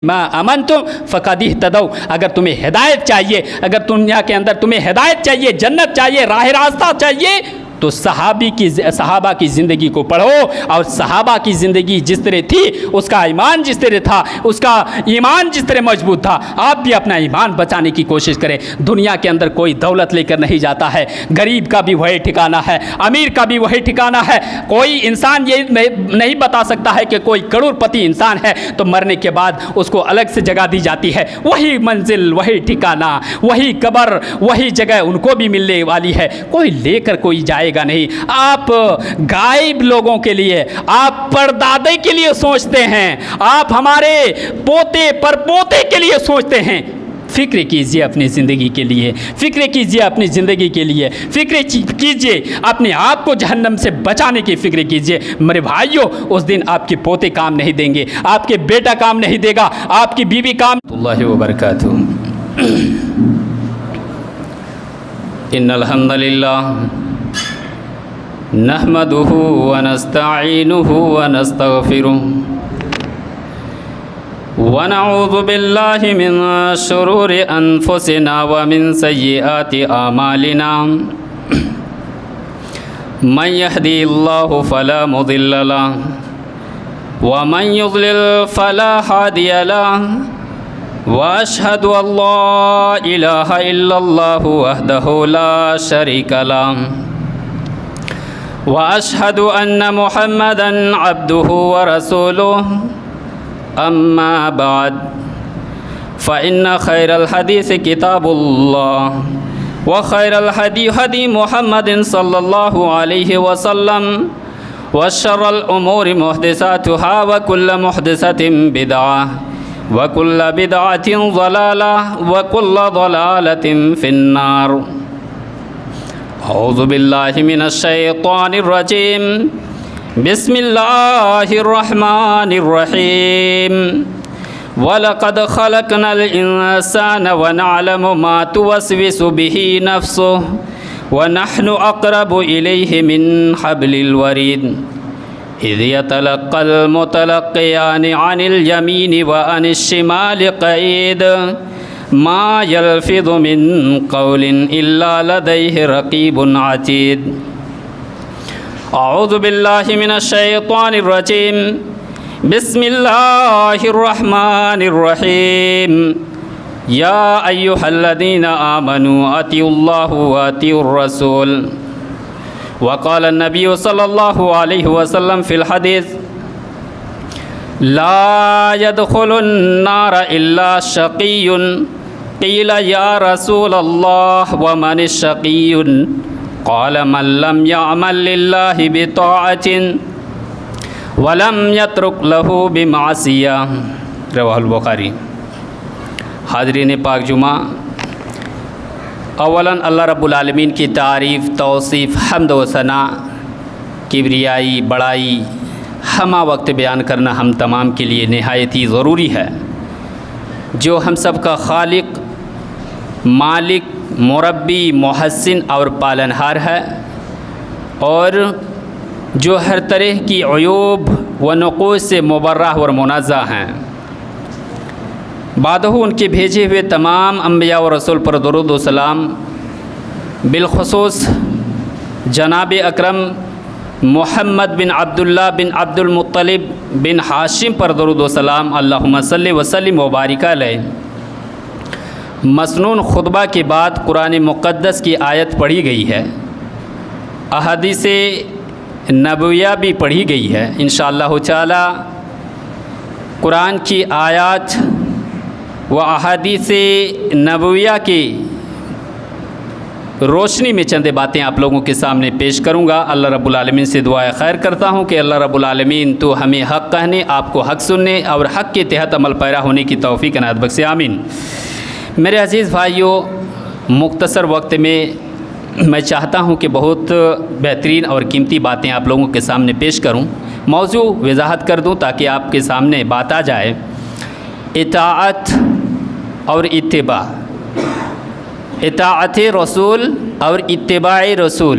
माँ अमन तुम फ़क़द तदौ, अगर तुम्हें हिदायत चाहिए, अगर दुनिया के अंदर तुम्हें हिदायत चाहिए, जन्नत चाहिए, राह रास्ता चाहिए, तो सहाबा की ज़िंदगी को पढ़ो। और सहाबा की ज़िंदगी जिस तरह थी, उसका ईमान जिस तरह था, उसका ईमान जिस तरह मजबूत था, आप भी अपना ईमान बचाने की कोशिश करें। दुनिया के अंदर कोई दौलत लेकर नहीं जाता है, गरीब का भी वही ठिकाना है, अमीर का भी वही ठिकाना है। कोई इंसान ये नहीं बता सकता है कि कोई करोड़पति इंसान है तो मरने के बाद उसको अलग से जगह दी जाती है। वही मंजिल, वही ठिकाना, वही कब्र, वही जगह उनको भी मिलने वाली है। कोई लेकर कोई जाएगा नहीं। आप गायब लोगों के लिए, आप परदादे के लिए सोचते हैं, आप हमारे पोते परपोते के लिए सोचते हैं। फ़िक्र कीजिए अपनी ज़िंदगी के लिए, फ़िक्र कीजिए अपनी ज़िंदगी के लिए, फ़िक्र कीजिए अपने आप को जहन्नम से बचाने की फ़िक्र कीजिए। मेरे भाइयों, उस दिन आपके पोते काम नहीं देंगे, आपके बेटा काम नहीं देगा, आपकी बीवी काम। अल्लाह व बरकातहू। इन्नल हम्दुलिल्लाह नहमदुहु व नस्तईनुहु व नस्तगफिरुहु व नऊज़ु बिल्लाहि मिन शुरूरि अनफुसिना व मिन सय्यिआति आमालिना। मन यहदिहिल्लाहु फला मुदिल्ल लहु व मन युज़लिल फला हादिय लहु व अशहदु अल्ला इलाहा इल्लल्लाहु वहदहु ला शरीका लहु व अशहदु अन्न मुहम्मदन अब्दुहु व रसूलुहु। अम्मा बाद फ़इन्न खैरल हदीस किताबुल्लाह व खैरल हदी हदी मुहम्मदिन सल्लल्लाहु अलैहि वसल्लम व शर्रल उमूरि मुहदिसातुहा व कुल्ल मुहदिसतिन बिदअह व कुल्ल बिदअतिन ज़लालह व कुल्ल ज़लालतिन फिन्नार। औज़ु बिल्लाहि मिनश शैतानिर रजीम। बिस्मिल्लाहिर रहमानिर रहीम। वलक़द ख़लक़नल इंसाना व नअलमु मा तुवस्विसु बिही नफ़्सुहु व नहनु अक़रबु इलैहि मिन हब्लिल वरीद। इज़ यतलक़्क़ल मुतलक़्क़ियानि अनिल यमीनि व अनिश शिमालि क़ईद। मा यल्फ़िज़ु मिन क़ौलिन इल्ला लदैहि रक़ीबुन अतीद। औज़ु बिल्लाहि मिनश शैतानिर रजीम। बिस्मिल्लाहिर रहमानिर रहीम। या अय्युहल्लज़ीना आमनू अतिउल्लाह व अतिउर रसूल। व क़ाला नबिय्यु सल्लल्लाहु अलैहि वसल्लम फ़िल हदीस ला यदखुलुन नार इल्ला शक़ियुन। क़ील या रसूलल्लाह व मनिश शक़ियुन। क़ाल मन लम यअमल लिल्लाहि बिताअतिन व लम यत्रुक लहू बिमासियह। रवाहुल बुखारी। हाज़रीन पाक जुमा, अवलन अल्लाह रब्बुल आलमीन की तारीफ़, तौसीफ़, हम्द व सना, किब्रियाई, बड़ाई हमा वक्त बयान करना हम तमाम के लिए नहायत ही ज़रूरी है। जो हम सब का खालिक, मालिक, मुरब्बी, मुहस्सिन और पालनहार है, और जो हर तरह की अयूब व नुक़ूस से मुबर्रह और मुनज़्ज़ह हैं। बादहू उनके भेजे हुए तमाम अम्बिया व रसूल पर दुरूद व सलाम, बिलख़ुसूस जनाब अकरम मुहम्मद बिन अब्दुल्लाह बिन अब्दुल मुत्तलिब बिन हाशिम पर दुरूद व सलाम। अल्लाहुम्मा सल्लि व सल्लिम व बारिक अलैहि। मसनून खुतबा के बाद कुरान मुक़द्दस की आयत पढ़ी गई है, अहादीसे नबविया भी पढ़ी गई है। इंशाअल्लाहु ताला कुरान की आयत व अहादीसे नबविया की रोशनी में चंद बातें आप लोगों के सामने पेश करूंगा। अल्लाह रब्बुल आलमीन से दुआ खैर करता हूं कि अल्लाह रब्बुल आलमीन तो हमें हक़ कहने, आपको हक़ सुनने और हक़ के तहत अमल पैरा होने की तौफ़ीक़ इनायत बख्शे। आमीन। मेरे अज़ीज़ भाइयों, मुख्तसर वक्त में मैं चाहता हूं कि बहुत बेहतरीन और कीमती बातें आप लोगों के सामने पेश करूं। मौजू वज़ाहत कर दूं ताकि आपके सामने बात आ जाए। इताअत और इत्तिबा, इताअत रसूल और इत्तिबाए रसूल,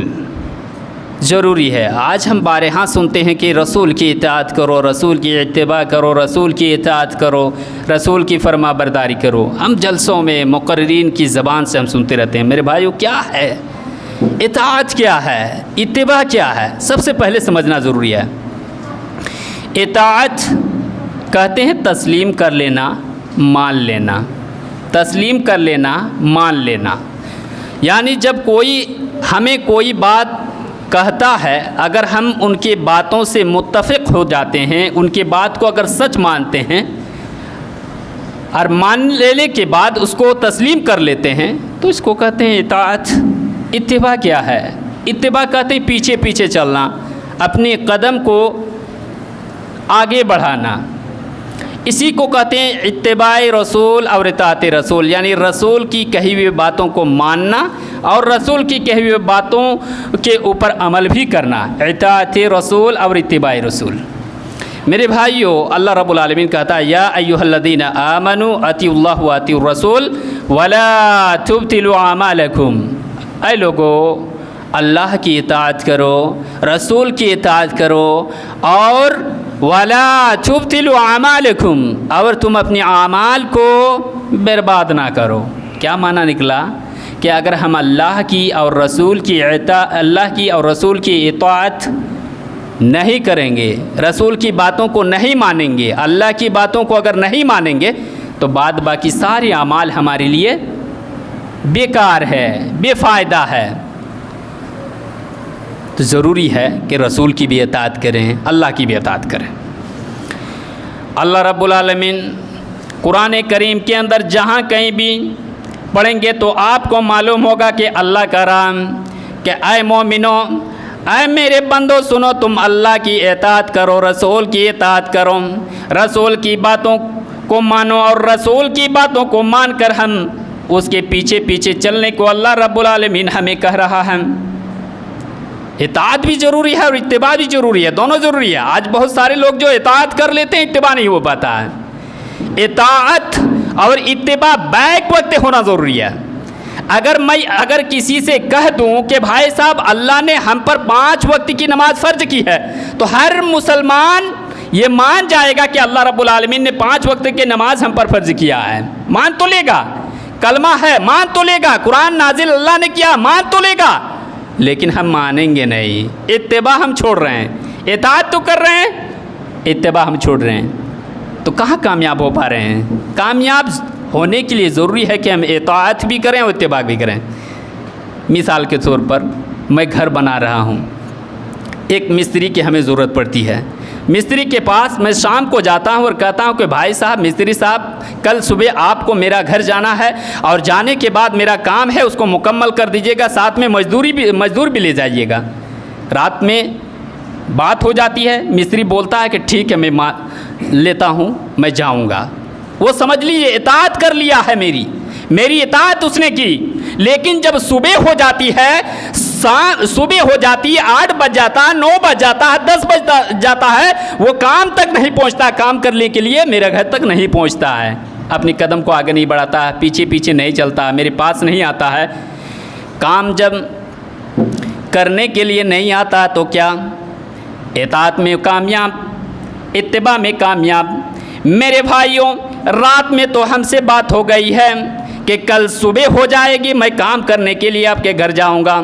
ज़रूरी है। आज हम बारहा सुनते हैं कि रसूल की इताअत करो, रसूल की इत्तिबा करो, रसूल की इताअत करो, रसूल की फरमा बरदारी करो। हम जलसों में मुक़र्रिरीन की ज़बान से हम सुनते रहते हैं। मेरे भाइयों, क्या है इताअत, क्या है इत्तिबा, क्या है? सबसे पहले समझना ज़रूरी है। इताअत कहते हैं तस्लीम कर लेना, मान लेना। तस्लीम कर लेना, मान लेना, यानी जब कोई हमें कोई बात कहता है, अगर हम उनकी बातों से मुत्तफ़िक़ हो जाते हैं, उनकी बात को अगर सच मानते हैं और मान लेने के बाद उसको तस्लीम कर लेते हैं, तो इसको कहते हैं इताअत। इत्तिबा क्या है? इत्तिबा कहते हैं पीछे पीछे चलना, अपने कदम को आगे बढ़ाना। इसी को कहते हैं इत्तिबाए रसूल और इताअत रसूल, यानी रसूल की कही हुई बातों को मानना और रसूल की कही हुई बातों के ऊपर अमल भी करना। इताअत रसूल और इत्तिबाए रसूल। मेरे भाइयों, अल्लाह रब्बुल आलमीन कहता है या अय्युहल्लज़ीना आमनू अतिउल्लाह व अतिउर रसूल वला तुब्तिलू अमालकुम। ऐ लोगो, अल्लाह की इताअत करो, रसूल की इताअत करो और वला तुब्तिलू अमालकुम, और तुम अपने आमाल को बर्बाद ना करो। क्या माना निकला कि अगर हम अल्लाह की और रसूल की इताअत नहीं करेंगे, रसूल की बातों को नहीं मानेंगे, अल्लाह की बातों को अगर नहीं मानेंगे, तो बाद बाकी सारे अमाल हमारे लिए बेकार है, बेफ़ायदा है। तो ज़रूरी है कि रसूल की भी इताअत करें, अल्लाह की भी इताअत करें। अल्लाह रब्बुल आलमीन कुरान करीम के अंदर जहाँ कहीं भी पढ़ेंगे तो आपको मालूम होगा कि अल्लाह का राम कि ऐ मोमिनो, ऐ मेरे बंदो सुनो, तुम अल्लाह की इताअत करो, रसूल की इताअत करो, रसूल की बातों को मानो और रसूल की बातों को मानकर हम उसके पीछे पीछे चलने को अल्लाह रब्बुल आलमीन हमें कह रहा है। इताअत भी ज़रूरी है और इत्तिबा भी ज़रूरी है, दोनों ज़रूरी है। आज बहुत सारे लोग जो इताअत कर लेते हैं, इत्तिबा नहीं हो पाता है। इताअत और इत्तिबा बैक वक्त होना ज़रूरी है। अगर किसी से कह दूं कि भाई साहब अल्लाह ने हम पर 5 वक्त की नमाज फ़र्ज की है, तो हर मुसलमान ये मान जाएगा कि अल्लाह रब्बुल आलमीन ने 5 वक्त की नमाज हम पर फ़र्ज किया है, मान तो लेगा। कलमा है, मान तो लेगा। कुरान नाजिल अल्लाह ने किया, मान तो लेगा। लेकिन हम मानेंगे नहीं, इत्तिबा हम छोड़ रहे हैं। इताअत तो कर रहे हैं, इत्तिबा हम छोड़ रहे हैं, तो कहाँ कामयाब हो पा रहे हैं? कामयाब होने के लिए ज़रूरी है कि हम इताअत भी करें और इत्तिबा भी करें। मिसाल के तौर पर मैं घर बना रहा हूँ, एक मिस्त्री की हमें ज़रूरत पड़ती है। मिस्त्री के पास मैं शाम को जाता हूँ और कहता हूँ कि भाई साहब, मिस्त्री साहब, कल सुबह आपको मेरा घर जाना है और जाने के बाद मेरा काम है उसको मुकम्मल कर दीजिएगा, साथ में मजदूर भी ले जाइएगा। रात में बात हो जाती है, मिस्त्री बोलता है कि ठीक है मैं लेता हूँ, मैं जाऊँगा। वो समझ लीजिए इताअत कर लिया है, मेरी इताअत उसने की। लेकिन जब सुबह हो जाती है, सुबह हो जाती है, 8 बज जाता है, 9 बज जाता है, 10 बज जाता है, वो काम तक नहीं पहुंचता, काम करने के लिए मेरे घर तक नहीं पहुंचता है, अपनी कदम को आगे नहीं बढ़ाता है, पीछे पीछे नहीं चलता है, मेरे पास नहीं आता है। काम जब करने के लिए नहीं आता तो क्या इताअत में कामयाब, इत्तिबा में कामयाब? मेरे भाइयों, रात में तो हमसे बात हो गई है कि कल सुबह हो जाएगी, मैं काम करने के लिए आपके घर जाऊंगा।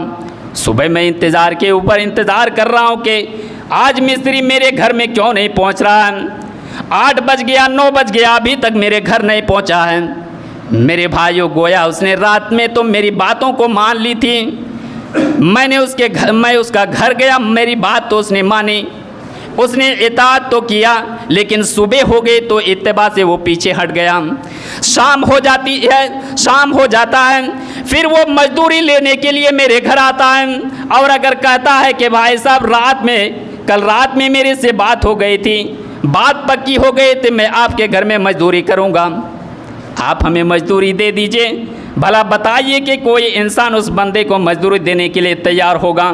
सुबह मैं इंतज़ार के ऊपर इंतज़ार कर रहा हूं कि आज मिस्त्री मेरे घर में क्यों नहीं पहुंच रहा है। 8 बज गया, 9 बज गया, अभी तक मेरे घर नहीं पहुंचा है। मेरे भाइयों, गोया उसने रात में तो मेरी बातों को मान ली थी। मैं उसका घर गया, मेरी बात तो उसने मानी, उसने इताअत तो किया, लेकिन सुबह हो गई तो इत्तिबा से वो पीछे हट गया। शाम हो जाता है, फिर वो मजदूरी लेने के लिए मेरे घर आता है और अगर कहता है कि भाई साहब कल रात में मेरे से बात हो गई थी, बात पक्की हो गई थी, मैं आपके घर में मजदूरी करूँगा, आप हमें मजदूरी दे दीजिए। भला बताइए कि कोई इंसान उस बंदे को मजदूरी देने के लिए तैयार होगा?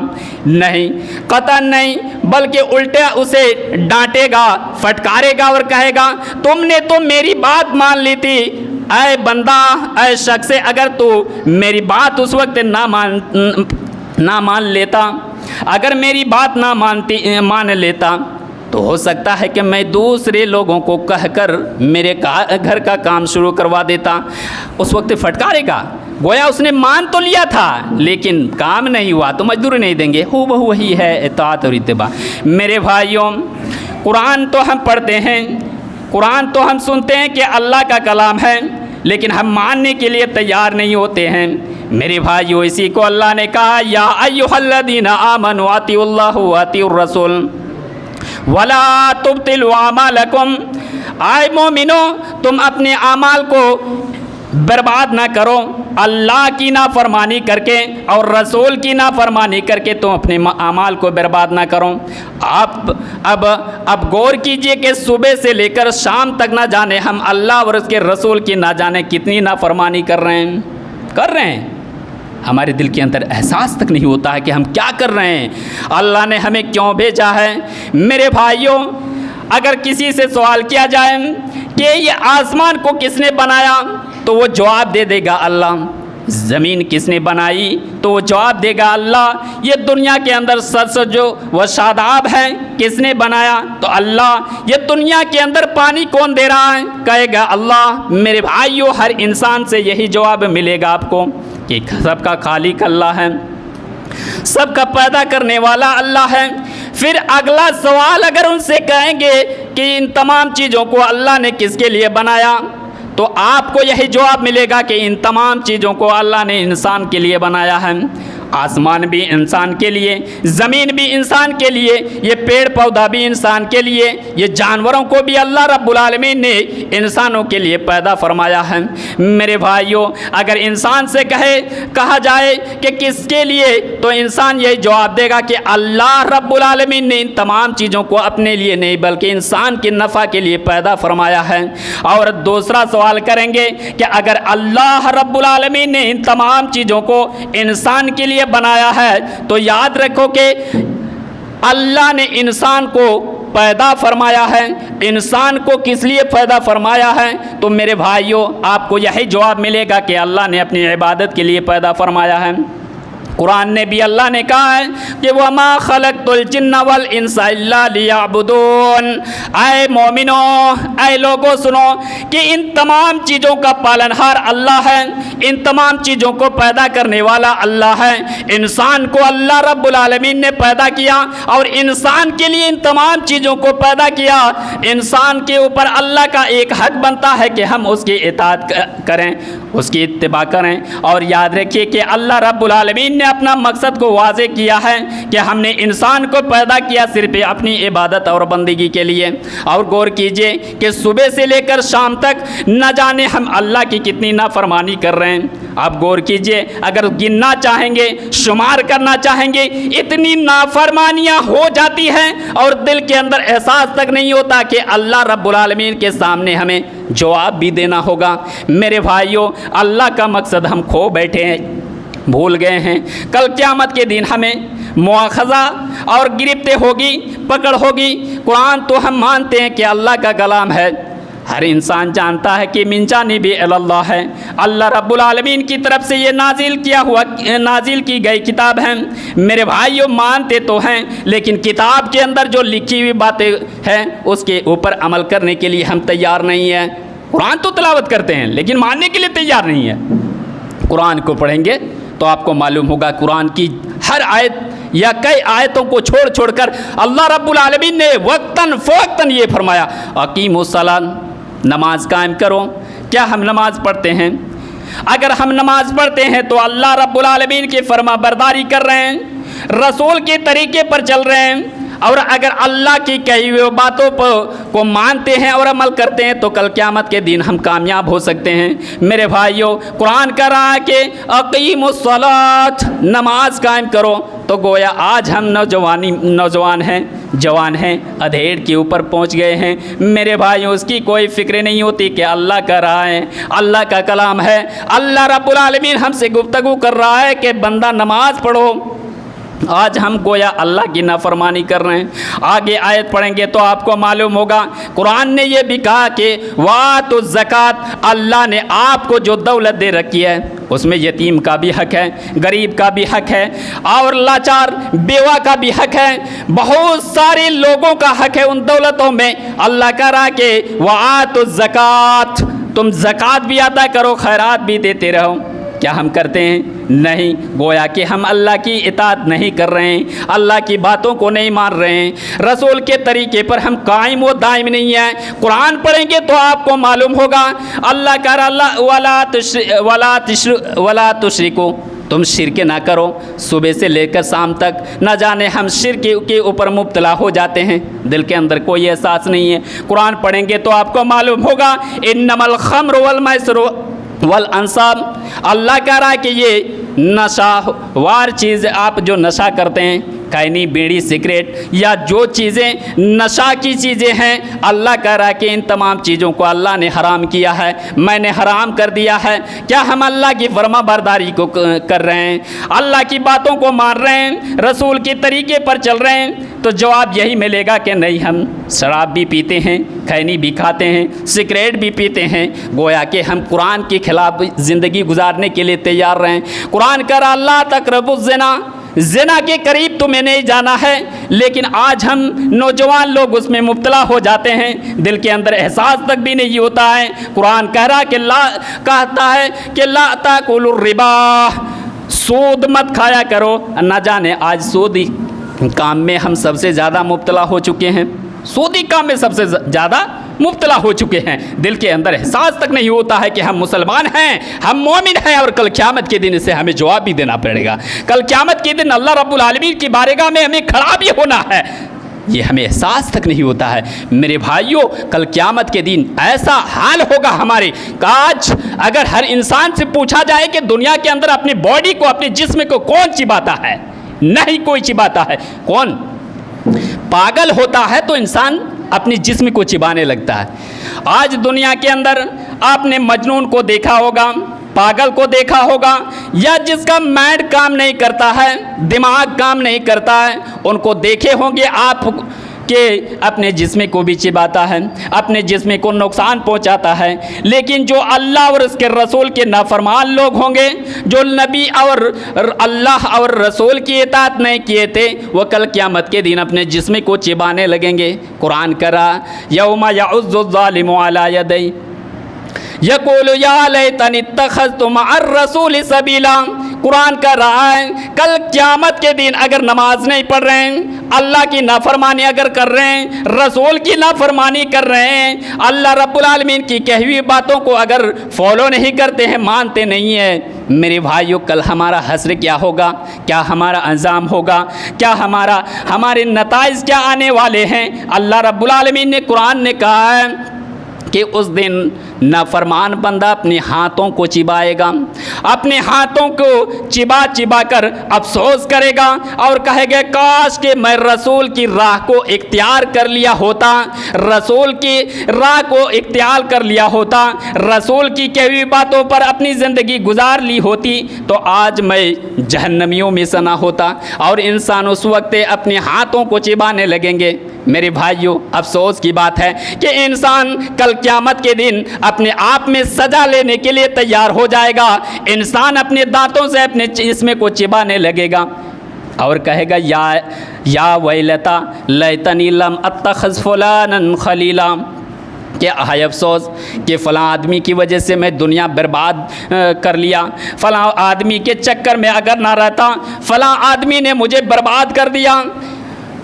नहीं, कतई नहीं, बल्कि उल्टा उसे डांटेगा, फटकारेगा और कहेगा तुमने तो मेरी बात मान ली थी। ऐ बंदा, ऐ शख्स, अगर तू मेरी बात उस वक्त ना मान लेता अगर मेरी बात ना मान लेता तो हो सकता है कि मैं दूसरे लोगों को कहकर मेरे घर का काम शुरू करवा देता। उस वक्त फटकारेगा, गोया उसने मान तो लिया था लेकिन काम नहीं हुआ तो मजदूरी नहीं देंगे। हूबहू वही है इताअत और इत्तिबा। मेरे भाइयों, कुरान तो हम पढ़ते हैं, कुरान तो हम सुनते हैं कि अल्लाह का कलाम है, लेकिन हम मानने के लिए तैयार नहीं होते हैं। मेरे भाइयों, इसी को अल्लाह ने कहा, या अय्युहल्लज़ीना आमनू अतिउल्लाह व अतिउर रसूल वला तुब्तिलू आमालकुम। आए मोमिनो, तुम अपने आमाल को बर्बाद ना करो अल्लाह की नाफरमानी करके और रसूल की नाफरमानी करके, तुम अपने आमाल को बर्बाद ना करो। अब गौर कीजिए कि सुबह से लेकर शाम तक ना जाने हम अल्लाह और उसके रसूल की ना जाने कितनी नाफरमानी कर रहे हैं। हमारे दिल के अंदर एहसास तक नहीं होता है कि हम क्या कर रहे हैं, अल्लाह ने हमें क्यों भेजा है। मेरे भाइयों, अगर किसी से सवाल किया जाए कि ये आसमान को किसने बनाया, तो वो जवाब दे देगा अल्लाह। ज़मीन किसने बनाई, तो वो जवाब देगा अल्लाह। ये दुनिया के अंदर सरसब्ज़ो व शादाब है, किसने बनाया, तो अल्लाह। ये दुनिया के अंदर पानी कौन दे रहा है, कहेगा अल्लाह। मेरे भाइयों, हर इंसान से यही जवाब मिलेगा आपको कि सबका खालिक अल्लाह है, सबका पैदा करने वाला अल्लाह है। फिर अगला सवाल अगर उनसे कहेंगे कि इन तमाम चीज़ों को अल्लाह ने किसके लिए बनाया, तो आपको यही जवाब मिलेगा कि इन तमाम चीज़ों को अल्लाह ने इंसान के लिए बनाया है। आसमान भी इंसान के लिए, ज़मीन भी इंसान के लिए, ये पेड़ पौधा भी इंसान के लिए, ये जानवरों को भी अल्लाह रब्बुल आलमीन ने इंसानों के लिए पैदा फरमाया है। मेरे भाइयों, अगर इंसान से कहा जाए कि किसके लिए, तो इंसान यही जवाब देगा कि अल्लाह रब्बुल आलमीन ने इन तमाम चीज़ों को अपने लिए नहीं बल्कि इंसान के नफ़ा के लिए पैदा फरमाया है। और दूसरा सवाल करेंगे कि अगर अल्लाह रब्बुल आलमीन ने इन तमाम चीज़ों को इंसान के लिए बनाया है, तो याद रखो कि अल्लाह ने इंसान को पैदा फरमाया है। इंसान को किस लिए पैदा फरमाया है, तो मेरे भाइयों आपको यही जवाब मिलेगा कि अल्लाह ने अपनी इबादत के लिए पैदा फरमाया है। कुरान ने भी अल्लाह ने कहा है कि वमा खलक़तुल जिन्ना वल इंसा इल्ला लियअबुदून। आए मोमिनो, आए लोगों, सुनो कि इन तमाम चीज़ों का पालनहार अल्लाह है, इन तमाम चीज़ों को पैदा करने वाला अल्लाह है। इंसान को अल्लाह रब्बुल आलमीन ने पैदा किया और इंसान के लिए इन तमाम चीज़ों को पैदा किया। इंसान के ऊपर अल्लाह का एक हक बनता है कि हम उसकी इताअत करें, उसकी इत्तिबा करें। और याद रखिए कि अल्लाह रब्बुल आलमीन ने अपना मकसद को वाज़े किया है कि हमने इंसान को पैदा किया सिर्फ अपनी इबादत और बंदगी के लिए। और गौर कीजिए कि सुबह से लेकर शाम तक न जाने हम अल्लाह की कितनी नाफरमानी कर रहे हैं। आप गौर कीजिए, अगर गिनना चाहेंगे, शुमार करना चाहेंगे, इतनी नाफरमानियाँ हो जाती हैं और दिल के अंदर एहसास तक नहीं होता कि अल्लाह रब्बुल आलमीन के सामने हमें जवाब भी देना होगा। मेरे भाइयों, अल्लाह का मकसद हम खो बैठे हैं, भूल गए हैं। कल क़यामत के दिन हमें मुआखज़ा और गिरफ्त होगी, पकड़ होगी। कुरान तो हम मानते हैं कि अल्लाह का कलाम है, हर इंसान जानता है कि मिन जानिबि अल्लाह है, अल्लाह रब्बुल आलमीन की तरफ से ये नाजिल की गई किताब है। मेरे भाइयों, मानते तो हैं, लेकिन किताब के अंदर जो लिखी हुई बातें हैं उसके ऊपर अमल करने के लिए हम तैयार नहीं हैं। कुरान तो तिलावत करते हैं लेकिन मानने के लिए तैयार नहीं है। कुरान को पढ़ेंगे तो आपको मालूम होगा कुरान की हर आयत या कई आयतों को छोड़कर अल्लाह रब्बुल आलमीन ने वक्तन फ़वक्तन ये फरमाया, अकीमुस्सलात, नमाज कायम करो। क्या हम नमाज पढ़ते हैं? अगर हम नमाज पढ़ते हैं तो अल्लाह रब्बुल आलमीन की फरमाबरदारी कर रहे हैं, रसूल के तरीके पर चल रहे हैं। और अगर अल्लाह की कही हुई बातों को मानते हैं और अमल करते हैं तो कल क़यामत के दिन हम कामयाब हो सकते हैं। मेरे भाइयों, कुरान कह रहा है कि अक़ीमुस्सलात, नमाज कायम करो। तो गोया आज हम नौजवान हैं, जवान हैं, अधेड़ के ऊपर पहुंच गए हैं। मेरे भाइयों, उसकी कोई फ़िक्र नहीं होती कि अल्लाह कह रहा है, अल्लाह का कलाम है, अल्लाह रब्बुल आलमीन हमसे गुफ्तगू कर रहा है कि बंदा नमाज पढ़ो। आज हम गोया अल्लाह की नाफरमानी कर रहे हैं। आगे आयत पढ़ेंगे तो आपको मालूम होगा, कुरान ने यह भी कहा कि वाह तो ज़कात, अल्लाह ने आपको जो दौलत दे रखी है उसमें यतीम का भी हक है, गरीब का भी हक है, और लाचार बेवा का भी हक है, बहुत सारे लोगों का हक है उन दौलतों में। अल्लाह कह रहा कि वाह तो ज़कात, तुम ज़कात भी अदा करो, खैरात भी देते रहो। क्या हम करते हैं? नहीं। गोया कि हम अल्लाह की इताअत नहीं कर रहे हैं, अल्लाह की बातों को नहीं मान रहे हैं, रसूल के तरीके पर हम कायम व दायम नहीं हैं। कुरान पढ़ेंगे तो आपको मालूम होगा, अल्लाह का वला तुश्रिकू, तुम शिरक ना करो। सुबह से लेकर शाम तक न जाने हम शिरक के ऊपर मुब्तला हो जाते हैं, दिल के अंदर कोई एहसास नहीं है। कुरान पढ़ेंगे तो आपको मालूम होगा, इन्नमल खम्र वल मैसर वल अंसाब, अल्लाह कह रहा है कि ये नशा वार चीज़, आप जो नशा करते हैं, खैनी बीड़ी सिगरेट या जो चीज़ें नशा की चीज़ें हैं, अल्लाह कह रहा है कि इन तमाम चीज़ों को अल्लाह ने हराम किया है, मैंने हराम कर दिया है। क्या हम अल्लाह की फर्मा बरदारी को कर रहे हैं, अल्लाह की बातों को मान रहे हैं, रसूल के तरीके पर चल रहे हैं? तो जवाब यही मिलेगा कि नहीं, हम शराब भी पीते हैं, खैनी भी खाते हैं, सिगरेट भी पीते हैं। गोया कि हम कुरान के खिलाफ ज़िंदगी गुजारने के लिए तैयार रहें। कुरान कह रहा अल्लाह तक़रबुज़ ज़िना, ज़िना के करीब तुम्हें नहीं जाना है, लेकिन आज हम नौजवान लोग उसमें मुब्तला हो जाते हैं, दिल के अंदर एहसास तक भी नहीं होता है। कुरान कह रहा कि कहता है कि ला ताकुलुर रिबा, सूद मत खाया करो। न जाने आज सूदी काम में हम सबसे ज़्यादा मुब्तला हो चुके हैं, सूदी काम में सबसे ज़्यादा मुब्तला हो चुके हैं। दिल के अंदर एहसास तक नहीं होता है कि हम मुसलमान हैं, हम मोमिन हैं, और कल क़यामत के दिन इसे हमें जवाब भी देना पड़ेगा। कल क़यामत के दिन अल्लाह रब्बुल आलमीन की बारगाह में हमें खड़ा भी होना है, ये हमें एहसास तक नहीं होता है। मेरे भाइयों, कल क़यामत के दिन ऐसा हाल होगा हमारे, आज अगर हर इंसान से पूछा जाए कि दुनिया के अंदर अपनी बॉडी को, अपने जिस्म को कौन चिबाता है, नहीं कोई चिबाता है। कौन पागल होता है तो इंसान अपनी जिस्म को चिबाने लगता है। आज दुनिया के अंदर आपने मजनून को देखा होगा, पागल को देखा होगा, या जिसका माइंड काम नहीं करता है, दिमाग काम नहीं करता है, उनको देखे होंगे आप कि अपने जिस्म को भी चिबाता है, अपने जिस्म को नुकसान पहुंचाता है। लेकिन जो अल्लाह और उसके रसूल के नाफरमान लोग होंगे, जो नबी और अल्लाह और रसूल की इताअत नहीं किए थे, वो कल क़यामत के दिन अपने जिस्म को चिबाने लगेंगे। कुरान करा यौमा यउज़्ज़ु ज़ालिमु अला यदै यक़ूलु या लैतनी इत्तख़ज़्तु मअर रसूल सबीला। कुरान कह रहा है कल क़यामत के दिन अगर नमाज नहीं पढ़ रहे हैं, अल्लाह की नाफरमानी अगर कर रहे हैं, रसूल की नाफरमानी कर रहे हैं, अल्लाह रब्बुल आलमीन की कही हुई बातों को अगर फॉलो नहीं करते हैं, मानते नहीं हैं, मेरे भाइयों, कल हमारा हश्र क्या होगा, क्या हमारा अंजाम होगा, क्या हमारे नताइज क्या आने वाले हैं। अल्लाह रब्बुल आलमीन ने, कुरान ने कहा है कि उस दिन नाफरमान बंदा अपने हाथों को चिबाएगा, अपने हाथों को चिबा चिबा कर अफसोस करेगा और कहेगा काश कि मैं रसूल की राह को इख्तियार कर लिया होता, रसूल की राह को इख्तियार कर लिया होता, रसूल की कही हुई बातों पर अपनी ज़िंदगी गुजार ली होती, तो आज मैं जहन्नमियों में सना होता। और इंसान उस वक्त अपने हाथों को चिबाने लगेंगे। मेरे भाइयों, अफसोस की बात है कि इंसान कल क़यामत के दिन अपने आप में सज़ा लेने के लिए तैयार हो जाएगा। इंसान अपने दांतों से अपने जिस्म को चिबाने लगेगा और कहेगा या वैलता लैतनी लम अत्तख़ज़ फ़ुलानन ख़लीला, कि हाय अफसोस कि फ़लाँ आदमी की वजह से मैं दुनिया बर्बाद कर लिया, फ़लाँ आदमी के चक्कर में अगर ना रहता, फ़लाँ आदमी ने मुझे बर्बाद कर दिया।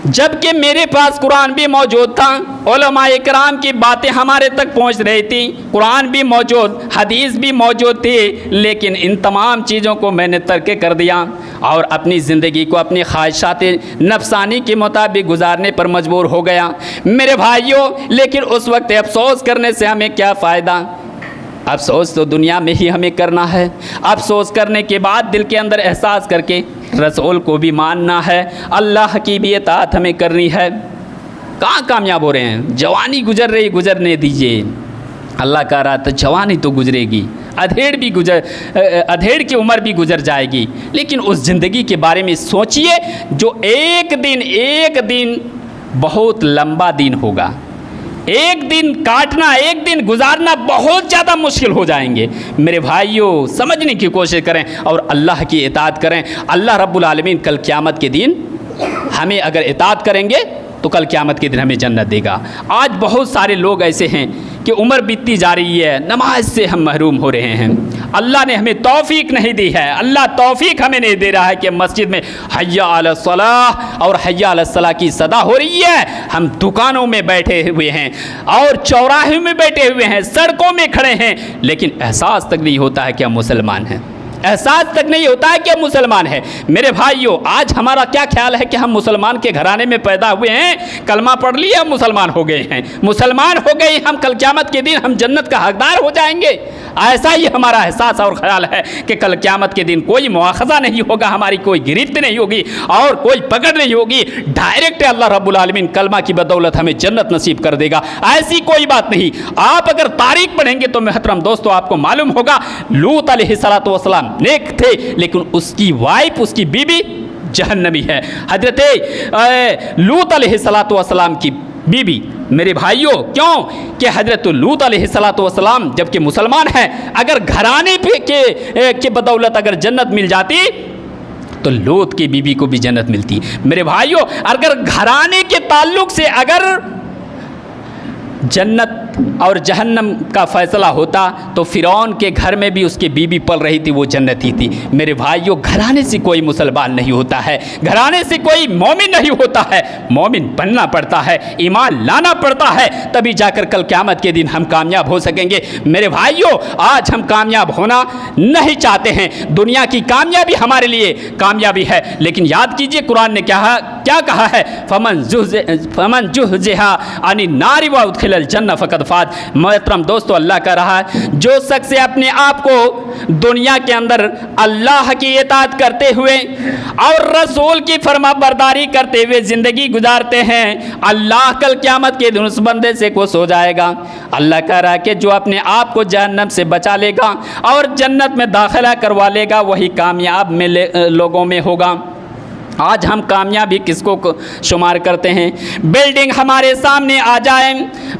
जबकि मेरे पास कुरान भी मौजूद था, उलमाए इकराम की बातें हमारे तक पहुंच रही थी, कुरान भी मौजूद, हदीस भी मौजूद थी, लेकिन इन तमाम चीज़ों को मैंने तर्क कर दिया और अपनी ज़िंदगी को अपनी ख्वाहिशात नफसानी के मुताबिक गुजारने पर मजबूर हो गया। मेरे भाइयों, लेकिन उस वक्त अफसोस करने से हमें क्या फ़ायदा। अफसोस तो दुनिया में ही हमें करना है। अफसोस करने के बाद दिल के अंदर एहसास करके रसूल को भी मानना है, अल्लाह की भी इताअत हमें करनी है। कहाँ कामयाब हो रहे हैं? जवानी गुजर रही, गुजरने दीजिए। अल्लाह कह रहा तो जवानी तो गुजरेगी, अधेड़ की उम्र भी गुजर जाएगी, लेकिन उस ज़िंदगी के बारे में सोचिए जो एक दिन बहुत लंबा दिन होगा। एक दिन काटना, एक दिन गुजारना बहुत ज़्यादा मुश्किल हो जाएंगे। मेरे भाइयों, समझने की कोशिश करें और अल्लाह की इताअत करें। अल्लाह रब्बुल आलमीन कल क़यामत के दिन हमें अगर इताअत करेंगे तो कल क़यामत के दिन हमें जन्नत देगा। आज बहुत सारे लोग ऐसे हैं कि उम्र बीतती जा रही है, नमाज से हम महरूम हो रहे हैं। अल्लाह ने हमें तौफीक नहीं दी है, अल्लाह तौफीक हमें नहीं दे रहा है कि मस्जिद में हय्या अला सलाह और हय्या अला सलाह की सदा हो रही है, हम दुकानों में बैठे हुए हैं और चौराहे में बैठे हुए हैं, सड़कों में खड़े हैं, लेकिन एहसास तक नहीं होता है कि हम मुसलमान हैं। एहसास तक नहीं होता है कि हम मुसलमान हैं। मेरे भाइयों, आज हमारा क्या ख्याल है कि हम मुसलमान के घराने में पैदा हुए हैं, कलमा पढ़ लिया, मुसलमान हो गए हैं, मुसलमान हो गए, हम कल क़यामत के दिन हम जन्नत का हकदार हो जाएंगे। ऐसा ही हमारा एहसास और ख्याल है कि कल क़यामत के दिन कोई मुआखज़ा नहीं होगा, हमारी कोई गिरफ्त नहीं होगी और कोई पकड़ नहीं होगी। डायरेक्ट अल्लाह रब्बुल आलमीन कलमा की बदौलत हमें जन्नत नसीब कर देगा। ऐसी कोई बात नहीं। आप अगर तारीख पढ़ेंगे तो मोहतरम दोस्तों आपको मालूम होगा लूत अलैहिस्सलातु वस्सलाम नेक थे, लेकिन उसकी वाइफ, उसकी बीबी जहन्नमी है। हजरत लूत अलैहिस्सलातु वस्सलाम की बीबी, मेरे भाइयों, क्यों कि हजरत लूत अलैहिस्सलातु वस्सलाम जबकि मुसलमान हैं, अगर घराने पे के बदौलत अगर जन्नत मिल जाती तो लूत की बीबी को भी जन्नत मिलती। मेरे भाइयों, अगर घराने के ताल्लुक से अगर जन्नत और जहन्नम का फ़ैसला होता तो फ़िरौन के घर में भी उसकी बीबी पल रही थी, वो जन्नती थी। मेरे भाइयों, घराने से कोई मुसलमान नहीं होता है, घराने से कोई मोमिन नहीं होता है। मोमिन बनना पड़ता है, ईमान लाना पड़ता है, तभी जाकर कल क़यामत के दिन हम कामयाब हो सकेंगे। मेरे भाइयों, आज हम कामयाब होना नहीं चाहते हैं, दुनिया की कामयाबी हमारे लिए कामयाबी है, लेकिन याद कीजिए कुरान ने क्या कहा है, फमन जुहज़िहा अनिन नारि व उदखिलल जन्नह फ़क़द फाज़। मोहतरम दोस्तों, अल्लाह कह रहा है जो शख्स अपने आप को दुनिया के अंदर अल्लाह की इताअत करते हुए और रसूल की फरमाबरदारी करते हुए ज़िंदगी गुजारते हैं, अल्लाह कल क़यामत के दिन उस बंदे से खुश हो जाएगा। अल्लाह कह रहा है कि जो अपने आप को जहन्नम से बचा लेगा और जन्नत में दाखिला करवा लेगा, वही कामयाब लोगों में होगा। आज हम कामयाबी किसको शुमार करते हैं? बिल्डिंग हमारे सामने आ जाए,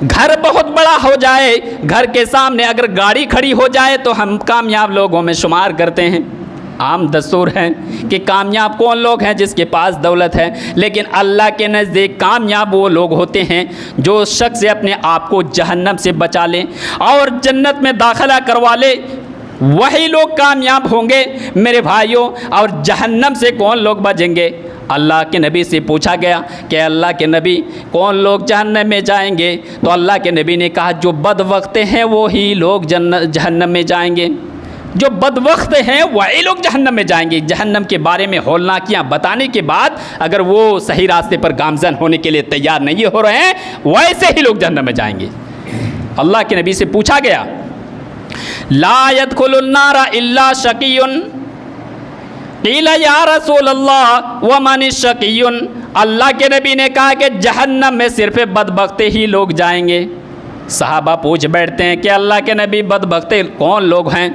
घर बहुत बड़ा हो जाए, घर के सामने अगर गाड़ी खड़ी हो जाए तो हम कामयाब लोगों में शुमार करते हैं। आम दस्तूर है कि कामयाब कौन लोग हैं? जिसके पास दौलत है। लेकिन अल्लाह के नज़दीक कामयाब वो लोग होते हैं जो शख्स अपने आप को जहन्नम से बचा लें और जन्नत में दाखिला करवा ले, वही लोग कामयाब होंगे मेरे भाइयों। और जहन्नम से कौन लोग बचेंगे? अल्लाह के नबी से पूछा गया कि अल्लाह के नबी कौन लोग जहन्नम में जाएंगे? तो अल्लाह के नबी ने कहा जो बदवक्त हैं वो ही लोग जहन्नम में जाएंगे। जो बदवक्त हैं वही लोग जहन्नम में जाएंगे। जहन्नम के बारे में हौलनाकियाँ बताने के बाद अगर वो सही रास्ते पर गामज़न होने के लिए तैयार नहीं हो रहे हैं, वैसे ही लोग जहन्नम में जाएंगे। अल्लाह के नबी से पूछा गया ला यदखुलुन नारा इल्ला शकीयुन, क़ीला या रसूलल्लाह व मन शकीयुन। अल्लाह के नबी ने कहा कि जहन्नम में सिर्फ बदबख्ते ही लोग जाएंगे। सहाबा पूछ बैठते हैं कि अल्लाह के नबी बदबख्ते कौन लोग हैं?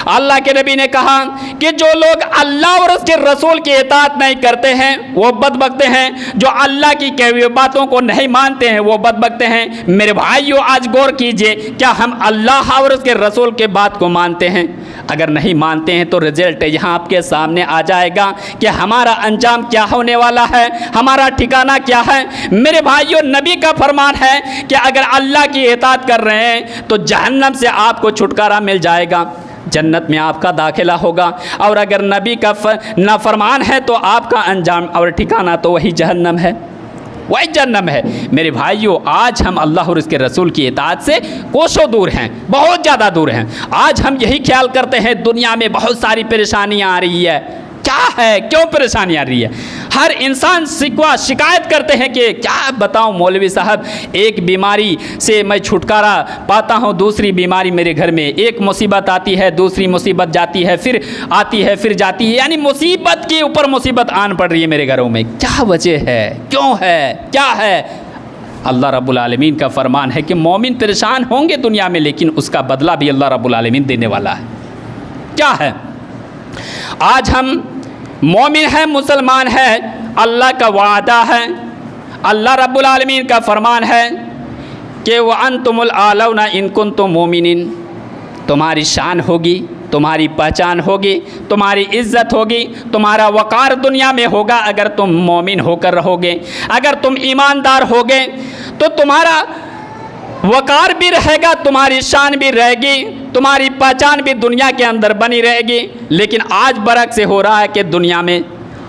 अल्लाह के नबी ने कहा कि जो लोग अल्लाह और उसके रसूल की इताअत नहीं करते हैं वो बदबख्ते हैं, जो अल्लाह की कही हुई बातों को नहीं मानते हैं वो बदबख्ते हैं। मेरे भाइयों, आज गौर कीजिए, क्या हम अल्लाह और उसके रसूल के बात को मानते हैं? अगर नहीं मानते हैं तो रिजल्ट यहाँ आपके सामने आ जाएगा कि हमारा अंजाम क्या होने वाला है, हमारा ठिकाना क्या है। मेरे भाइयों, नबी का फरमान है कि अगर अल्लाह की इताअत कर रहे हैं तो जहन्नम से आपको छुटकारा मिल जाएगा, जन्नत में आपका दाखिला होगा। और अगर नबी का नाफरमान है तो आपका अंजाम और ठिकाना तो वही जहन्नम है, वही जहन्नम है। मेरे भाइयों, आज हम अल्लाह और उसके रसूल की इताअत से कोसों दूर हैं, बहुत ज़्यादा दूर हैं। आज हम यही ख्याल करते हैं दुनिया में बहुत सारी परेशानियाँ आ रही है। क्या है, क्यों परेशानी आ रही है? हर इंसान शिकायत करते हैं कि क्या बताऊं मौलवी साहब, एक बीमारी से मैं छुटकारा पाता हूं, दूसरी बीमारी मेरे घर में, एक मुसीबत आती है, दूसरी मुसीबत जाती है, फिर आती है, फिर जाती है, यानी मुसीबत के ऊपर मुसीबत आन पड़ रही है मेरे घरों में। क्या वजह है, क्यों है, क्या है? अल्लाह रब्बुल आलमीन का फरमान है कि मोमिन परेशान होंगे दुनिया में, लेकिन उसका बदला भी अल्लाह रब्बुल आलमीन देने वाला है। क्या है? आज हम मोमिन हैं, मुसलमान हैं, अल्लाह का वादा है, अल्लाह रब्बुल आलमीन का फरमान है कि व अंतुमुल आलौना इन कुंतुम मोमिनिन, तुम्हारी शान होगी, तुम्हारी पहचान होगी, तुम्हारी इज्जत होगी, तुम्हारा वक़ार दुनिया में होगा अगर तुम मोमिन होकर रहोगे। अगर तुम ईमानदार होगे तो तुम्हारा वक़ार भी रहेगा, तुम्हारी शान भी रहेगी, तुम्हारी पहचान भी दुनिया के अंदर बनी रहेगी। लेकिन आज बरक से हो रहा है कि दुनिया में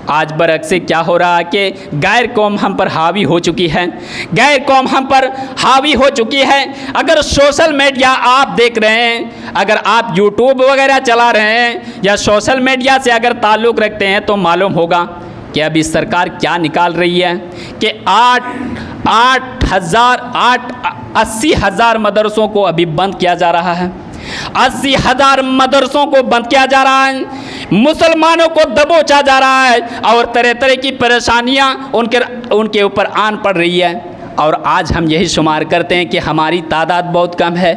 आज बरक से क्या हो रहा है कि गैर कौम हम पर हावी हो चुकी है, गैर कौम हम पर हावी हो चुकी है। अगर सोशल मीडिया आप देख रहे हैं, अगर आप यूट्यूब वगैरह चला रहे हैं या सोशल मीडिया से अगर ताल्लुक़ रखते हैं तो मालूम होगा कि अभी सरकार क्या निकाल रही है कि 80,000 मदरसों को अभी बंद किया जा रहा है। 80,000 मदरसों को बंद किया जा रहा है, मुसलमानों को दबोचा जा रहा है और तरह तरह की परेशानियां उनके ऊपर आन पड़ रही है। और आज हम यही शुमार करते हैं कि हमारी तादाद बहुत कम है।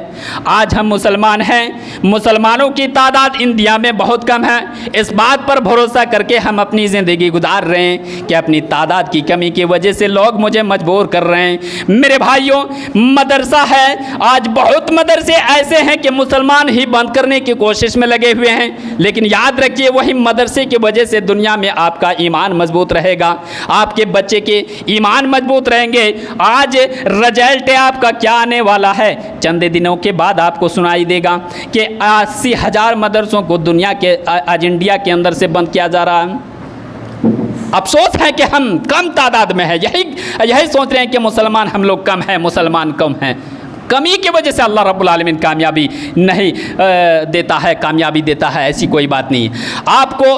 आज हम मुसलमान हैं, मुसलमानों की तादाद इंडिया में बहुत कम है। इस बात पर भरोसा करके हम अपनी ज़िंदगी गुजार रहे हैं कि अपनी तादाद की कमी की वजह से लोग मुझे मजबूर कर रहे हैं। मेरे भाइयों, मदरसा है, आज बहुत मदरसे ऐसे हैं कि मुसलमान ही बंद करने की कोशिश में लगे हुए हैं। लेकिन याद रखिए, वही मदरसे की वजह से दुनिया में आपका ईमान मजबूत रहेगा, आपके बच्चे के ईमान मजबूत रहेंगे। आज रिजल्ट आपका क्या आने वाला है, चंद दिनों के बाद आपको सुनाई देगा कि 80,000 मदरसों को दुनिया के आज इंडिया के अंदर से बंद किया जा रहा है। अफसोस है कि हम कम तादाद में है, यही सोच रहे हैं कि मुसलमान हम लोग कम हैं, मुसलमान कम हैं। कमी की वजह से अल्लाह रब्बुल आलमीन कामयाबी नहीं देता है, कामयाबी देता है, ऐसी कोई बात नहीं है। आपको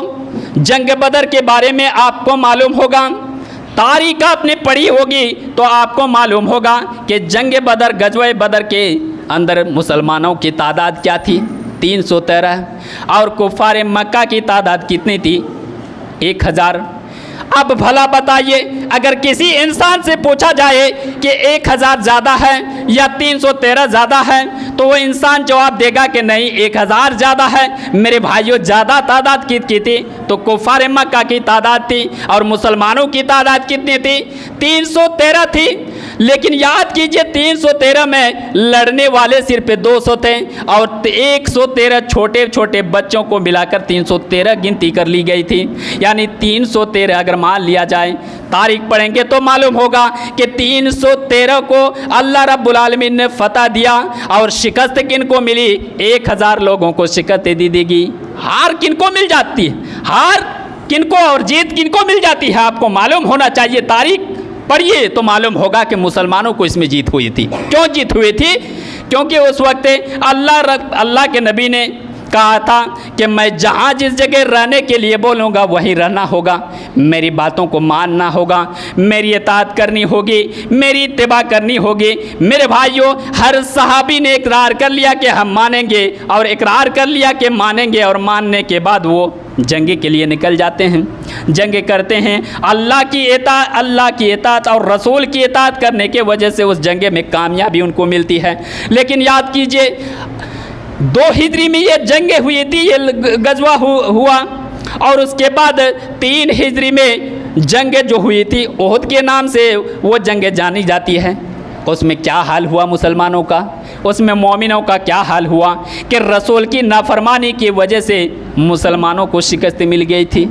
जंग बदर के बारे में आपको मालूम होगा, तारीख आपने पढ़ी होगी तो आपको मालूम होगा कि जंग बदर, गज़वे बदर के अंदर मुसलमानों की तादाद क्या थी? 313। और कुफ़ार मक्का की तादाद कितनी थी? 1000। अब भला बताइए, अगर किसी इंसान से पूछा जाए कि 1000 ज़्यादा है या 313 ज़्यादा है, तो वो इंसान जवाब देगा कि नहीं, 1000 ज़्यादा है। मेरे भाइयों, ज़्यादा तादाद कितनी थी? तो कुफ़ार मक्का की तादाद थी। और मुसलमानों की तादाद कितनी थी? 313 थी। लेकिन याद कीजिए, 313 में लड़ने वाले सिर्फ 200 थे और 113 छोटे छोटे बच्चों को मिलाकर 313 गिनती कर ली गई थी। यानी 313 अगर मान लिया जाए, तारीख पढ़ेंगे तो मालूम होगा कि 313 को अल्लाह रब्बुल आलमीन ने फतह दिया। और शिकस्त किन को मिली? 1000 लोगों को शिकस्त दी देगी। हार किन को मिल जाती है? हार किनको और जीत किनको मिल जाती है? आपको मालूम होना चाहिए। तारीख पढ़िए तो मालूम होगा कि मुसलमानों को इसमें जीत हुई थी। क्यों जीत हुई थी? क्योंकि उस वक्त अल्लाह के नबी ने कहा था कि मैं जहाँ जिस जगह रहने के लिए बोलूँगा वहीं रहना होगा, मेरी बातों को मानना होगा, मेरी इताअत करनी होगी, मेरी इत्तिबा करनी होगी। मेरे भाइयों, हर सहाबी ने इकरार कर लिया कि हम मानेंगे, और इकरार कर लिया कि मानेंगे, और मानने के बाद वो जंग के लिए निकल जाते हैं, जंग करते हैं। अल्लाह की इताअत और रसूल की इताअत करने के वजह से उस जंग में कामयाबी उनको मिलती है। लेकिन याद कीजिए, 2 हिजरी में ये जंग हुई थी, ये गज़वा हुआ, और उसके बाद 3 हिजरी में जंग जो हुई थी ओहद के नाम से वो जंग जानी जाती है। उसमें क्या हाल हुआ मुसलमानों का, उसमें मोमिनों का क्या हाल हुआ कि रसूल की नाफरमानी की वजह से मुसलमानों को शिकस्त मिल गई थी।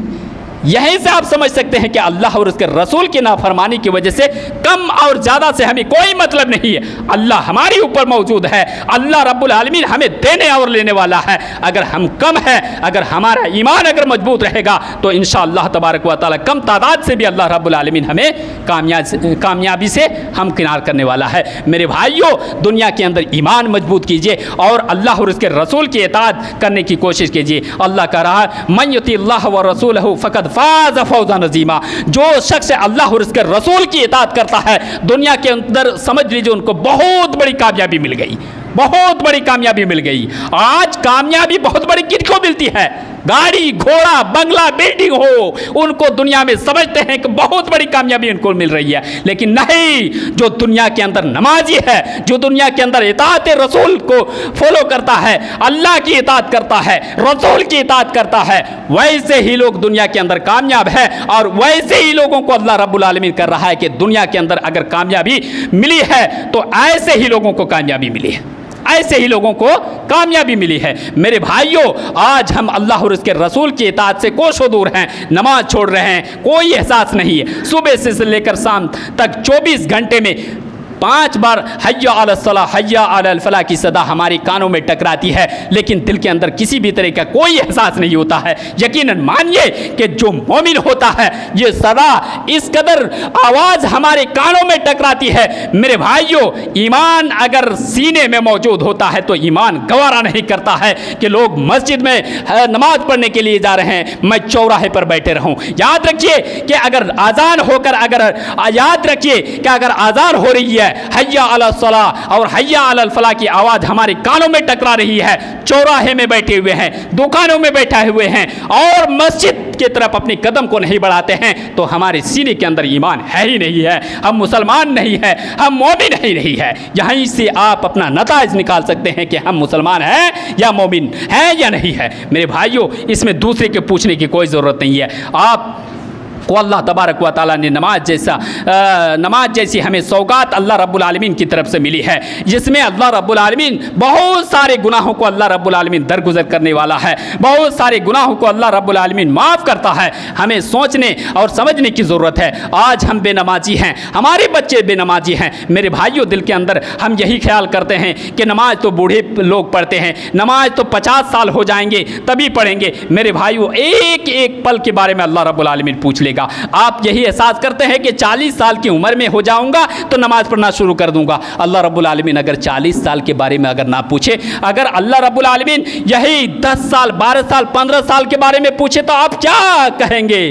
यहीं से आप समझ सकते हैं कि अल्लाह और उसके रसूल की नाफरमानी की वजह से कम और ज़्यादा से हमें कोई मतलब नहीं है। अल्लाह हमारी ऊपर मौजूद है, अल्लाह रब्बुल आलमीन हमें देने और लेने वाला है। अगर हम कम है, अगर हमारा ईमान अगर मजबूत रहेगा तो इंशाअल्लाह तबारक व तआला कम तादाद से भी अल्लाह रब्बुल आलमीन हमें कामयाबी से हमकिनार करने वाला है। मेरे भाइयों, दुनिया के अंदर ईमान मजबूत कीजिए और अल्लाह और उसके रसूल की इताअत करने की कोशिश कीजिए। अल्लाह कह रहा है, मन युतिल्लाह व रसूलहु फ़क़द फाज़ फ़ौज़न अज़ीमा। जो शख्स अल्लाह और उसके रसूल की इताअत करता है, दुनिया के अंदर समझ लीजिए उनको बहुत बड़ी कामयाबी मिल गई, बहुत बड़ी कामयाबी मिल गई। आज कामयाबी बहुत बड़ी किसको मिलती है? गाड़ी घोड़ा बंगला बिल्डिंग हो, उनको दुनिया में समझते हैं कि बहुत बड़ी कामयाबी उनको मिल रही है। लेकिन नहीं, जो दुनिया के अंदर नमाजी है, जो दुनिया के अंदर इताअत रसूल को फॉलो करता है, अल्लाह की इताअत करता है, रसूल की इताअत करता है, वैसे ही लोग दुनिया के अंदर कामयाब है। और वैसे ही लोगों को अल्लाह रब्बुल आलमीन कर रहा है कि दुनिया के अंदर अगर कामयाबी मिली है तो ऐसे ही लोगों को कामयाबी मिली है, ऐसे ही लोगों को कामयाबी मिली है। मेरे भाइयों, आज हम अल्लाह और उसके रसूल की इताअत से कोसों दूर हैं, नमाज छोड़ रहे हैं, कोई एहसास नहीं है। सुबह से लेकर शाम तक 24 घंटे में 5 बार हय्या अला सलाह हय्या अल फलाह की सदा हमारे कानों में टकराती है, लेकिन दिल के अंदर किसी भी तरह का कोई एहसास नहीं होता है। यकीनन मानिए कि जो मोमिन होता है, ये सदा इस कदर आवाज़ हमारे कानों में टकराती है। मेरे भाइयों, ईमान अगर सीने में मौजूद होता है तो ईमान गवारा नहीं करता है कि लोग मस्जिद में नमाज पढ़ने के लिए जा रहे हैं, मैं चौराहे पर बैठे रहूं। याद रखिए कि अगर आज़ान होकर याद रखिए कि अगर आज़ान हो रही है, हय्या अला सलाह और हय्या अल फलाह की आवाज़ हमारे कानों में टकरा रही है, चौराहे में बैठे हुए हैं, दुकानों में बैठे हुए हैं और मस्जिद की तरफ अपने कदम को नहीं बढ़ाते हैं, तो हमारे सीने के अंदर ईमान है ही नहीं है, हम मुसलमान नहीं है, हम मोमिन ही नहीं है। यहीं से आप अपना नताइज निकाल सकते हैं कि हम मुसलमान हैं या मोमिन हैं या नहीं है। मेरे भाइयों, इसमें दूसरे के पूछने की कोई ज़रूरत नहीं है। आप को अल्लाह तबारक व तआला ने नमाज जैसी हमें सौगात अल्लाह रब्बुल आलमीन की तरफ से मिली है, जिसमें अल्लाह रब्बुल आलमीन बहुत सारे गुनाहों को अल्लाह रब्बुल आलमीन दरगुजर करने वाला है, बहुत सारे गुनाहों को अल्लाह रब्बुल आलमीन माफ़ करता है। हमें सोचने और समझने की ज़रूरत है। आज हम बेनमाजी हैं, हमारे बच्चे बेनमाजी हैं। मेरे भाइयों, दिल के अंदर हम यही ख्याल करते हैं कि नमाज तो बूढ़े लोग पढ़ते हैं, नमाज तो 50 साल हो जाएंगे तभी पढ़ेंगे। मेरे भाइयों, एक एक पल के बारे में अल्लाह रब्बुल आलमीन पूछ लेगा। आप यही एहसास करते हैं कि 40 साल की उम्र में हो जाऊंगा तो नमाज पढ़ना शुरू कर दूंगा। अल्लाह रब्बुल आलमीन अगर 40 साल के बारे में अगर ना पूछे, अगर अल्लाह रब्बुल आलमीन यही 10 साल 12 साल 15 साल के बारे में पूछे तो आप क्या कहेंगे?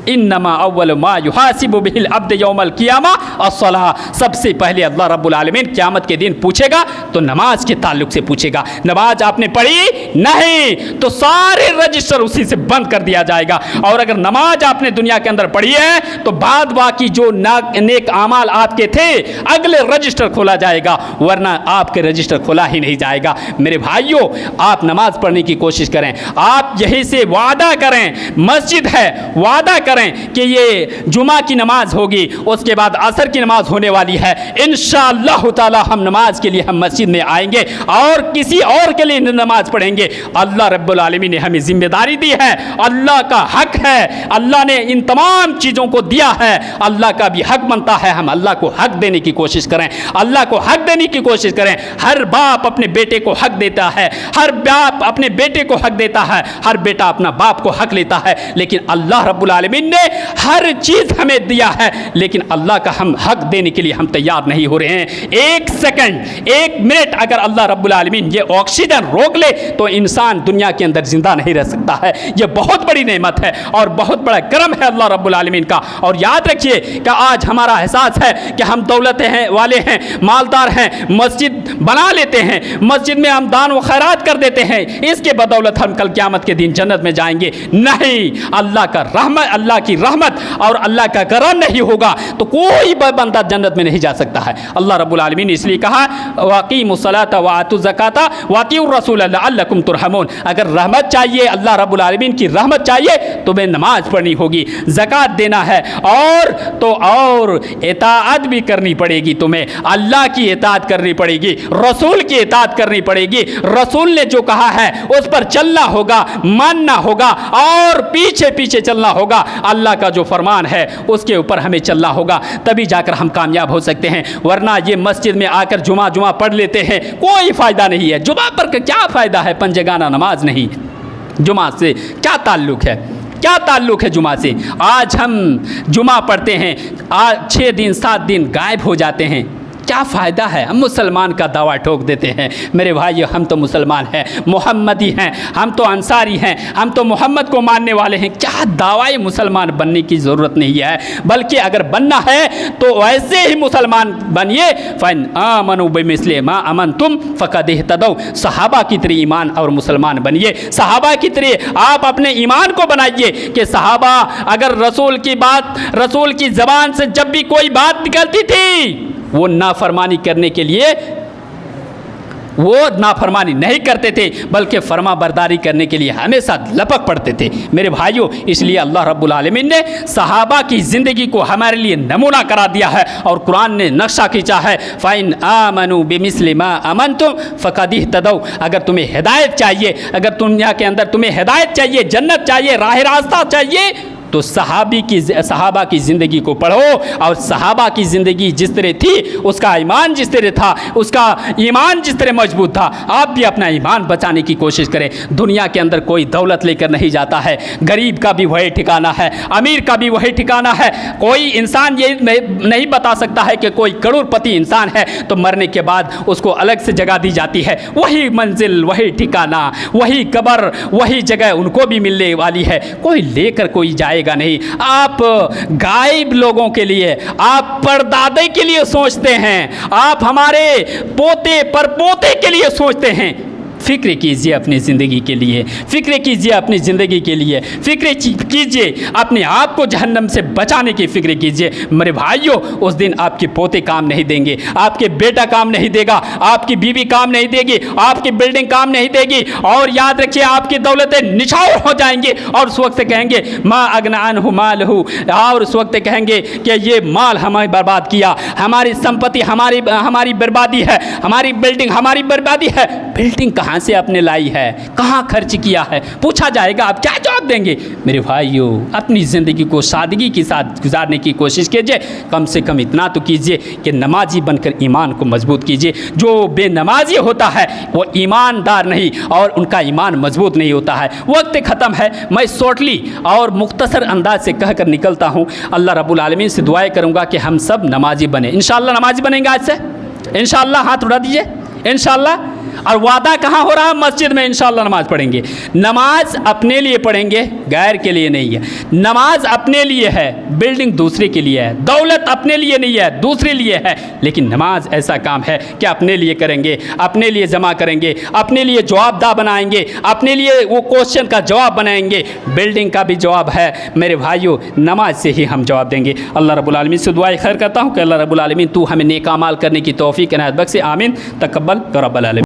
इन्नमा अव्वल मा युहासिबु बिहिल अब्द यौमल क़ियामा अस्सलाह। सबसे पहले अल्लाह रब्बुल आलमीन क़यामत के दिन पूछेगा तो नमाज के ताल्लुक से पूछेगा। नमाज आपने पढ़ी नहीं तो सारे रजिस्टर उसी से बंद कर दिया जाएगा, और अगर नमाज आपने दुनिया के अंदर पढ़ी है तो बाद बाकी जो नेक आमाल आपके थे अगले रजिस्टर खोला जाएगा, वरना आपके रजिस्टर खोला ही नहीं जाएगा। मेरे भाइयों, आप नमाज पढ़ने की कोशिश करें, आप यही से वादा करें, मस्जिद है, वादा करें कि ये जुमा की नमाज होगी, उसके बाद असर की नमाज होने वाली है, इंशाअल्लाह ताला हम नमाज के लिए हम मस्जिद में आएंगे और किसी और के लिए नमाज पढ़ेंगे। अल्लाह रब्बुल आलमीन ने हमें जिम्मेदारी दी है, अल्लाह का हक है, अल्लाह ने इन तमाम चीज़ों को दिया है, अल्लाह का भी हक बनता है हम अल्लाह को हक देने की कोशिश करें, अल्लाह को हक देने की कोशिश करें। हर बाप अपने बेटे को हक देता है, हर बाप अपने बेटे को हक देता है, हर बेटा अपना बाप को हक लेता है, लेकिन अल्लाह रब्बुल आलमीन ने हर चीज़ हमें दिया है, लेकिन अल्लाह का हम हक देने के लिए हम तैयार नहीं हो रहे हैं। एक सेकंड, एक मिनट अगर अल्लाह रब्बुल आलमीन ये ऑक्सीजन रोक ले तो इंसान दुनिया के अंदर जिंदा नहीं रह सकता है। ये बहुत बड़ी नेमत है और बहुत बड़ा करम है अल्लाह रब्बुल आलमीन का। और याद रखिए कि आज हमारा एहसास है कि हम दौलत हैं वाले हैं, मालदार हैं, मस्जिद बना लेते हैं, मस्जिद में हम दान व खैरात कर देते हैं, इसके बदौलत हम कल क़यामत के दिन जन्नत में जाएंगे। नहीं, अल्लाह का रहमत, अल्लाह की रहमत और अल्लाह का करम नहीं होगा तो कोई बंदा जन्नत में नहीं जा सकता है। अल्लाह रब्बुल आलमीन ने इसलिए कहा वाक़ीमुस्सलाता व आतु ज़काता व अतीउर रसूल लअल्लकुम तुरहमून। अगर रहमत चाहिए, अल्लाह रब्बुल आलमीन की रहमत चाहिए तो तुम्हें नमाज पढ़नी होगी, ज़कात देना है और इताअत भी करनी पड़ेगी, तुम्हें अल्लाह की इताअत करनी पड़ेगी, रसूल की इताअत करनी पड़ेगी। रसूल ने जो कहा है उस पर चलना होगा, मानना होगा और पीछे पीछे चलना होगा। अल्लाह का जो फरमान है उसके ऊपर हमें चलना होगा, तभी जाकर हम कामयाब हो सकते हैं। वरना ये मस्जिद में आकर जुमा पढ़ लेते हैं, कोई फ़ायदा नहीं है। जुमा पर क्या फ़ायदा है? पंजगाना नमाज नहीं, जुमा से क्या ताल्लुक़ है? क्या ताल्लुक़ है जुमा से? आज हम जुमा पढ़ते हैं, 6 दिन 7 दिन गायब हो जाते हैं, क्या फ़ायदा है? हम मुसलमान का दावा ठोक देते हैं। मेरे भाइयों, हम तो मुसलमान हैं, मोहम्मदी हैं, हम तो अंसारी हैं, हम तो मोहम्मद को मानने वाले हैं। क्या दावा मुसलमान बनने की ज़रूरत नहीं है, बल्कि अगर बनना है तो वैसे ही मुसलमान बनिए। फ़इन आमनु बिमिस्लि मा अमनतुम फ़क़द इह्तदौ। सहाबा की तरह ईमान और मुसलमान बनिए। सहाबा की तरह आप अपने ईमान को बनाइए कि सहाबा अगर रसूल की बात, रसूल की ज़बान से जब भी कोई बात निकलती थी, वो नाफरमानी करने के लिए वो नाफरमानी नहीं करते थे, बल्कि फरमा बरदारी करने के लिए हमेशा लपक पड़ते थे। मेरे भाइयों, इसलिए अल्लाह रब्बुल आलमीन ने सहाबा की ज़िंदगी को हमारे लिए नमूना करा दिया है और कुरान ने नक्शा खींचा है। फ़इन आमनु बिमिस्लि मा अमनतुम फ़क़द इह्तदौ। अगर तुम्हें हिदायत चाहिए, अगर दुनिया के अंदर तुम्हें हिदायत चाहिए, जन्नत चाहिए, राह रास्ता चाहिए, तो सहाबा की ज़िंदगी को पढ़ो। और सहाबा की ज़िंदगी जिस तरह थी, उसका ईमान जिस तरह था, उसका ईमान जिस तरह मजबूत था, आप भी अपना ईमान बचाने की कोशिश करें। दुनिया के अंदर कोई दौलत लेकर नहीं जाता है, गरीब का भी वही ठिकाना है, अमीर का भी वही ठिकाना है। कोई इंसान ये नहीं बता सकता है कि कोई करोड़पति इंसान है तो मरने के बाद उसको अलग से जगह दी जाती है। वही मंजिल, वही ठिकाना, वही कब्र, वही जगह उनको भी मिलने वाली है। कोई लेकर कोई जाएगा नहीं। आप गायब लोगों के लिए, आप परदादे के लिए सोचते हैं, आप हमारे पोते परपोते के लिए सोचते हैं। फ़िक्र कीजिए अपनी ज़िंदगी के लिए, फ़िक्र कीजिए अपनी ज़िंदगी के लिए, फ़िक्र कीजिए अपने आप को जहन्नम से बचाने की फ़िक्र कीजिए। मेरे भाइयों, उस दिन आपके पोते काम नहीं देंगे, आपके बेटा काम नहीं देगा, आपकी बीवी काम नहीं देगी, आपकी बिल्डिंग काम नहीं देगी। और याद रखिए, आपकी दौलतें निछावर हो जाएंगी और उस वक्त कहेंगे मा अगना अन्हु मालहु। और उस वक्त कहेंगे कि ये माल हमें बर्बाद किया, हमारी संपत्ति हमारी बर्बादी है, हमारी बिल्डिंग हमारी बर्बादी है। बिल्डिंग कहाँ से आपने लाई है, कहाँ खर्च किया है, पूछा जाएगा। आप क्या जवाब देंगे? मेरे भाइयों, अपनी ज़िंदगी को सादगी के साथ गुजारने की कोशिश कीजिए। कम से कम इतना तो कीजिए कि नमाजी बनकर ईमान को मजबूत कीजिए। जो बेनमाजी होता है वो ईमानदार नहीं और उनका ईमान मजबूत नहीं होता है। वक्त ख़त्म है, मैं शॉर्टली और मुख्तसर अंदाज से कहकर निकलता हूँ। अल्लाह रब्बुल आलमीन से दुआएं करूँगा कि हम सब नमाजी बने। इंशाअल्लाह नमाजी बनेंगे आज से, इंशाअल्लाह। हाथ उठा दीजिए, इंशाअल्लाह। और वादा कहाँ हो रहा है? मस्जिद में इंशाअल्लाह नमाज़ पढ़ेंगे। नमाज अपने लिए पढ़ेंगे, गैर के लिए नहीं है। नमाज अपने लिए है, बिल्डिंग दूसरे के लिए है। दौलत अपने लिए नहीं है, दूसरे लिए है। लेकिन नमाज ऐसा काम है कि अपने लिए करेंगे, अपने लिए जमा करेंगे, अपने लिए जवाबदा बनाएंगे, अपने लिए वो क्वेश्चन का जवाब बनाएंगे। बिल्डिंग का भी जवाब है मेरे भाइयों, नमाज से ही हम जवाब देंगे। अल्लाह रब्बुल आलमीन से दुआ खैर करता हूँ कि अल्लाह रब्बुल आलमीन तू हमें नेक अमाल करने की तौफीक इनायत बख्शे। आमीन। तकब्बल या रब्बल आलमीन।